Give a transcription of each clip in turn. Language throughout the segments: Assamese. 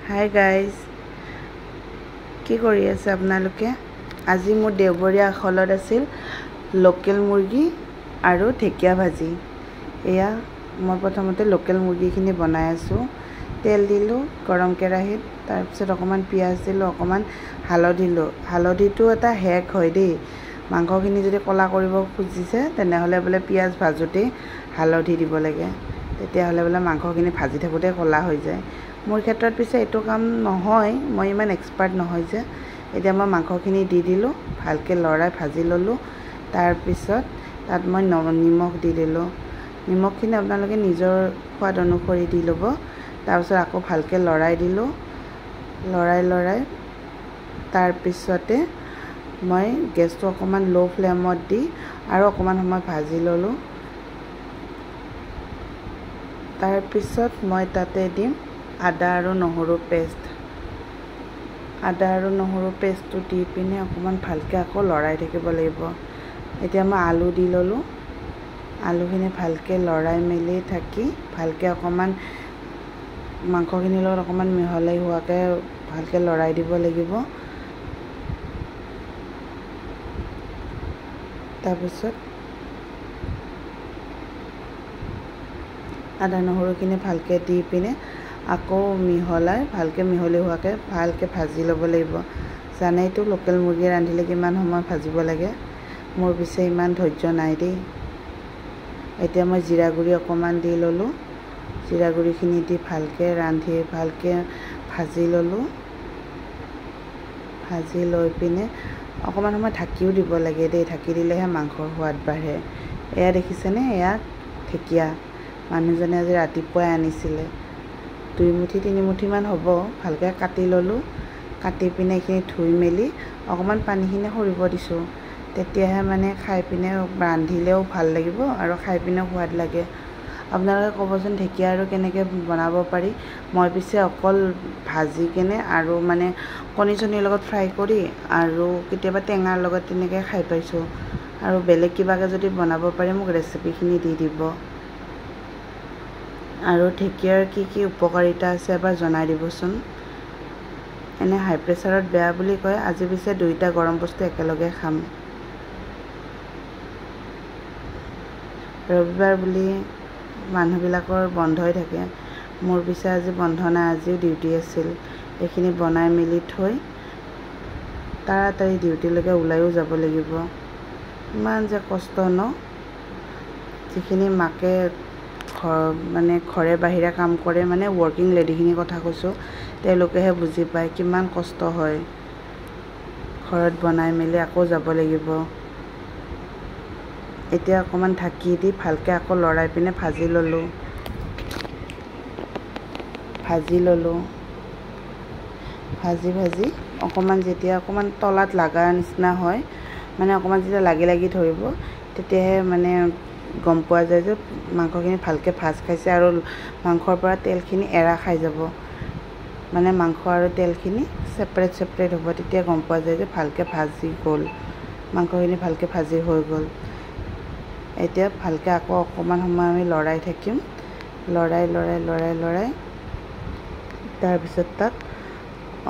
হাই গাইজ, কি কৰি আছে আপোনালোকে? আজি মোৰ দেওবৰীয়া আখলত আছিল লোকেল মুৰ্গী আৰু ঢেকীয়া ভাজি। এয়া মই প্ৰথমতে লোকেল মুৰ্গীখিনি বনাই আছোঁ। তেল দিলোঁ গৰম কেৰাহীত, তাৰপিছত অকণমান পিঁয়াজ দিলোঁ, অকণমান হালধি দিলোঁ। হালধিটো এটা হেক হয় দেই, মাংসখিনি যদি ক'লা কৰিব খুজিছে তেনেহ'লে বোলে পিঁয়াজ ভাজোঁতেই হালধি দিব লাগে, তেতিয়াহ'লে বোলে মাংসখিনি ভাজি থাকোঁতে ক'লা হৈ যায়। মোৰ ক্ষেত্ৰত পিছে এইটো কাম নহয়, মই ইমান এক্সপাৰ্ট নহয় যে। এতিয়া মই মাংসখিনি দি দিলোঁ, ভালকৈ লৰাই ভাজি ল'লোঁ। তাৰপিছত তাত মই নিমখ দি দিলোঁ। নিমখখিনি আপোনালোকে নিজৰ সোৱাদ অনুসৰি দি ল'ব। তাৰপিছত আকৌ ভালকৈ লৰাই দিলোঁ। লৰাই তাৰপিছতে মই গেছটো অকণমান ল' ফ্লেমত দি আৰু অকণমান সময় ভাজি ল'লোঁ। তাৰপিছত মই তাতে দিম আদা আৰু নহৰু পেষ্ট। আদা আৰু নহৰু পেষ্টটো দি পিনে অকণমান ভালকৈ আকৌ লৰাই থাকিব লাগিব। এতিয়া মই আলু দি ল'লোঁ। আলুখিনি ভালকৈ লৰাই মেলি থাকি ভালকৈ অকণমান মাংসখিনিৰ লগত অকণমান মিহলাই হোৱাকৈ ভালকৈ লৰাই দিব লাগিব। তাৰপিছত আদা নহৰুখিনি ভালকৈ দি পিনে আকৌ ভালকৈ মিহলি হোৱাকৈ ভালকৈ ভাজি ল'ব লাগিব। জানেইতো লোকেল মুৰ্গী ৰান্ধিলে কিমান সময় ভাজিব লাগে, মোৰ পিছে ইমান ধৈৰ্য নাই দেই। এতিয়া মই জিৰা গুড়ি অকণমান দি ল'লোঁ। জিৰা গুড়িখিনি দি ভালকৈ ভালকৈ ভাজি ল'লোঁ। ভাজি লৈ পিনে অকণমান সময় ঢাকিও দিব লাগে দেই, ঢাকি দিলেহে মাংসৰ সোৱাদ বাঢ়ে। এয়া দেখিছেনে, এয়া ঢেকীয়া মানুহজনে আজি ৰাতিপুৱাই আনিছিলে। 2 মুঠি 3 মুঠিমান হ'ব। ভালকৈ কাটি ল'লোঁ। কাটি পিনে এইখিনি ধুই মেলি অকণমান পানীখিনি সৰিব দিছোঁ, তেতিয়াহে মানে খাই পিনে ৰান্ধিলেও ভাল লাগিব আৰু খাই পিনেও সোৱাদ লাগে। আপোনালোকে ক'বচোন ঢেকীয়া আৰু কেনেকৈ বনাব পাৰি। মই পিছে অকল ভাজি কেনে আৰু মানে কণী চনীৰ লগত ফ্ৰাই কৰি আৰু কেতিয়াবা টেঙাৰ লগত তেনেকৈ খাই পাইছোঁ। আৰু বেলেগ কিবাকৈ যদি বনাব পাৰি মোক ৰেচিপিখিনি দি দিব। আৰু ঢেকীয়াৰ কি কি উপকাৰিতা আছে এবাৰ জনাই দিবচোন। এনে হাই প্ৰেছাৰত বেয়া বুলি কয়, আজি পিছে 2টা গৰম বস্তু একেলগে খাম। ৰবিবাৰ বুলি মানুহবিলাকৰ বন্ধই থাকে, মোৰ পিছে আজি বন্ধ নাই, আজিও ডিউটি আছিল। এইখিনি বনাই মেলি থৈ তাড়াতাড়ি ডিউটিলৈকে ওলাইও যাব লাগিব। ইমান যে কষ্ট ন, যিখিনি মাকে ঘৰে বাহিৰে কাম কৰে, মানে ৱৰ্কিং লেডিখিনিৰ কথা কৈছোঁ, তেওঁলোকেহে বুজি পায় কিমান কষ্ট হয়। ঘৰত বনাই মেলি আকৌ যাব লাগিব। এতিয়া অকণমান ঢাকি দি ভালকৈ আকৌ লৰাই পিনে ভাজি ল'লোঁ। ভাজি অকণমান যেতিয়া অকণমান তলাত লগাৰ নিচিনা হয়, মানে অকণমান যেতিয়া লাগি ধৰিব, তেতিয়াহে মানে গম পোৱা যায় যে মাংসখিনি ভালকৈ ভাজ খাইছে আৰু মাংসৰ পৰা তেলখিনি এৰা খাই যাব। মানে মাংস আৰু তেলখিনি ছেপাৰেট হ'ব, তেতিয়া গম পোৱা যায় যে ভালকৈ ভাজি গ'ল, মাংসখিনি ভালকৈ ভাজি হৈ গ'ল। এতিয়া ভালকৈ আকৌ অকণমান সময় আমি লৰাই থাকিম। লৰাই তাৰপিছত তাত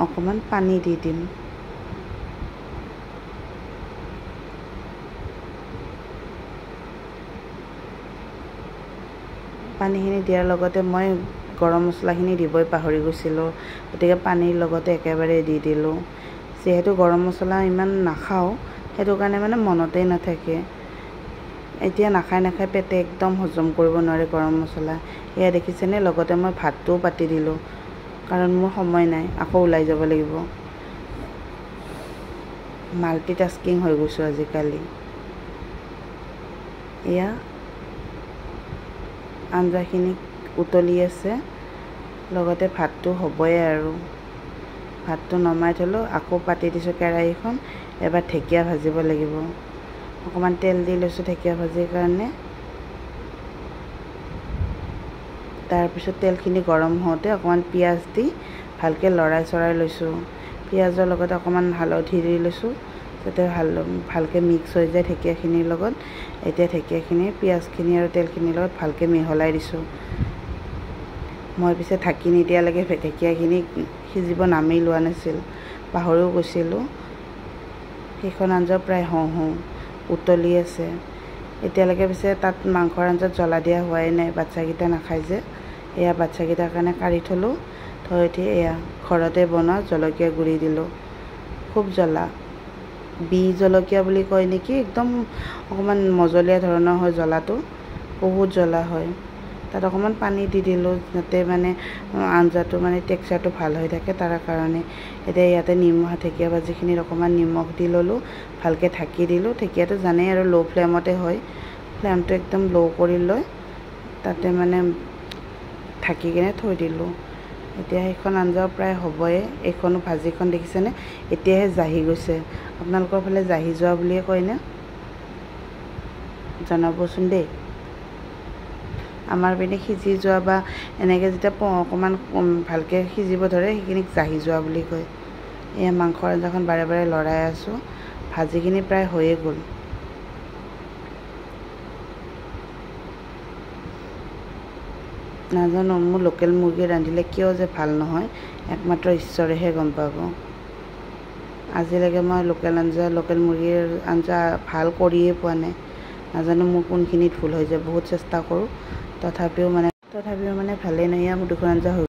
অকণমান পানী দি দিম। পানীখিনি দিয়াৰ লগতে মই গৰম মছলাখিনি দিবই পাহৰি গৈছিলোঁ, গতিকে পানীৰ লগতে একেবাৰে দি দিলোঁ। যিহেতু গৰম মছলা ইমান নাখাওঁ, সেইটো কাৰণে মানে মনতেই নাথাকে। এতিয়া নাখাই পেটে একদম হজম কৰিব নোৱাৰে গৰম মছলা। এয়া দেখিছেনে, লগতে মই ভাতটোও পাতি দিলোঁ, কাৰণ মোৰ সময় নাই, আকৌ ওলাই যাব লাগিব। মাল্টিটাস্কিং হৈ গৈছোঁ আজিকালি। এয়া আঞ্জাখিনি উতলি আছে, লগতে ভাতটো হ'বই আৰু। ভাতটো নমাই থ'লোঁ, আকৌ পাতি দিছোঁ কেৰাহীখন। এবাৰ ঢেকীয়া ভাজিব লাগিব। অকণমান তেল দি লৈছোঁ ঢেকীয়া ভাজিৰ কাৰণে। তাৰপিছত তেলখিনি গৰম হওঁতে অকণমান পিঁয়াজ দি ভালকৈ লৰাই লৈছোঁ। পিঁয়াজৰ লগতে অকণমান হালধি দি লৈছোঁ, যাতে ভালকৈ মিক্স হৈ যায় ঢেকীয়াখিনিৰ লগত। এতিয়া ঢেকীয়াখিনি পিঁয়াজখিনি আৰু তেলখিনিৰ লগত ভালকৈ মিহলাই দিছোঁ। মই পিছে ঢাকি নিদিয়ালৈকে ঢেকীয়াখিনি সিজিব নামেই লোৱা নাছিল, পাহৰিও গৈছিলোঁ। সেইখন আঞ্জা প্ৰায় হওঁ উতলি আছে। এতিয়ালৈকে পিছে তাত মাংসৰ আঞ্জাত জ্বলা দিয়া হোৱাই নাই, বাচ্ছাকেইটা নাখায় যে। এয়া বাচ্ছাকেইটাৰ কাৰণে কাঢ়ি থ'লোঁ, থৈ উঠি এয়া ঘৰতে বনোৱা জলকীয়া গুড়ি দিলোঁ। খুব জ্বলা, বি জলকীয়া বুলি কয় নেকি, একদম অকণমান মজলীয়া ধৰণৰ হয় জ্বলাটো, বহুত জ্বলা হয়। তাত অকণমান পানী দি দিলোঁ যাতে মানে আঞ্জাটো মানে টেক্সাৰটো ভাল হৈ থাকে, তাৰ কাৰণে। এতিয়া ইয়াতে ঢেকীয়া ভাজিখিনিত অকণমান নিমখ দি ল'লোঁ, ভালকৈ ঢাকি দিলোঁ। ঢেকীয়াটো জানেই আৰু ল' ফ্লেমতে হয়, ফ্লেমটো একদম ল' কৰি লৈ তাতে মানে ঢাকি কিনে থৈ দিলোঁ। এতিয়া সেইখন আঞ্জাও প্ৰায় হ'বই। এইখনো ভাজিখন দেখিছেনে, এতিয়াহে জাহি গৈছে। আপোনালোকৰ ফালে জাহি যোৱা বুলিয়ে কয়নে, জনাবচোন দেই। আমাৰ পিনে সিজি যোৱা বা এনেকৈ যেতিয়া অকণমান ভালকৈ সিজিব ধৰে সেইখিনিক জাহি যোৱা বুলি কয়। এয়া মাংসৰ আঞ্জাখন বাৰে বাৰে লৰাই আছোঁ, ভাজিখিনি প্ৰায় হৈয়ে গ'ল। নাজানো মোৰ লোকেল মুৰ্গী ৰান্ধিলে কিয় যে ভাল নহয়, একমাত্ৰ ঈশ্বৰেহে গম পাব। আজিলৈকে মই লোকেল মুৰ্গীৰ আঞ্জা ভাল কৰিয়ে পোৱা নাই। নাজানো মোৰ কোনখিনিত ভুল হৈ যায়, বহুত চেষ্টা কৰোঁ, তথাপিও মানে ভালেই নহয়। মোৰ দুখন আঞ্জা হৈ